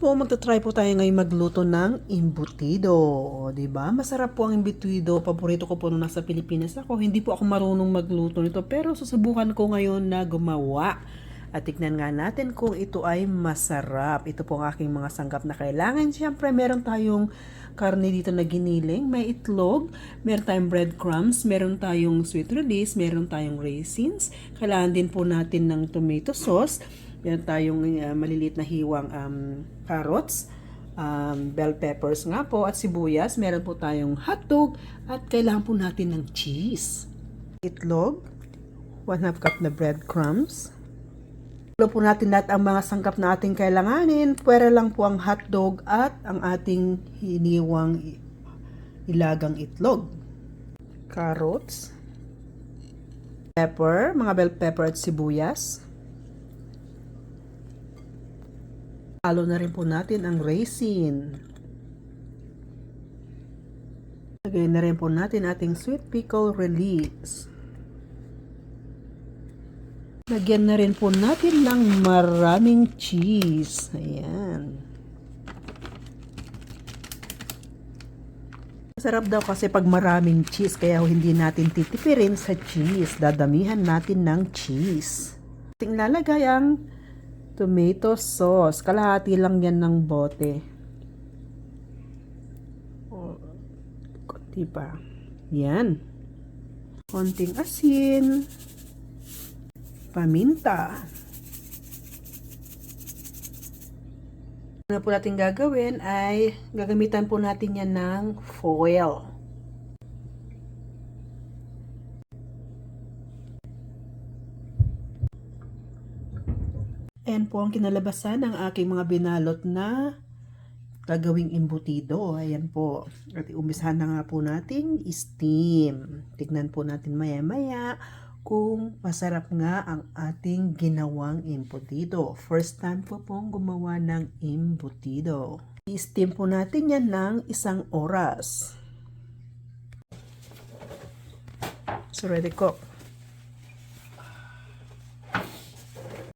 po, magta-try po tayo ngayon magluto ng embutido. O, diba? Masarap po ang embutido. Paborito ko po nung nasa Pilipinas ako. Hindi po ako marunong magluto nito, pero susubukan ko ngayon na gumawa. At tignan nga natin kung ito ay masarap. Ito po ang aking mga sangkap na kailangan. Siyempre, meron tayong karne dito na giniling, may itlog, meron tayong breadcrumbs, meron tayong sweet release, meron tayong raisins. Kailangan din po natin ng tomato sauce. Meron tayong maliliit na hiwang carrots, bell peppers nga po at sibuyas. Meron po tayong hotdog at kailangan po natin ng cheese. Itlog, 1/2 cup na breadcrumbs. Ilo po natin lahat ang mga sangkap na ating kailanganin. Pwera lang po ang hotdog at ang ating hiniwang ilagang itlog. Carrots, pepper, mga bell pepper at sibuyas. Halo na rin po natin ang raisin. Lagay na rin po natin ating sweet pickle release. Lagyan na rin po natin ng maraming cheese. Ayan. Masarap daw kasi pag maraming cheese, kaya hindi natin titipirin sa cheese. Dadamihan natin ng cheese. Ating lalagay ang tomato sauce. Kalahati lang yan ng bote. O, konti pa. Yan. Konting asin. Paminta. Ano po natin gagawin ay gagamitan po natin yan ng foil. Ayan po ang kinalabasan ng aking mga binalot na gagawing embutido. Ayan po. At umpisahan na nga po natin steam. Tignan po natin maya-maya kung masarap nga ang ating ginawang embutido. First time po pong gumawa ng embutido. I-steam po natin yan ng 1 oras. So ready cook.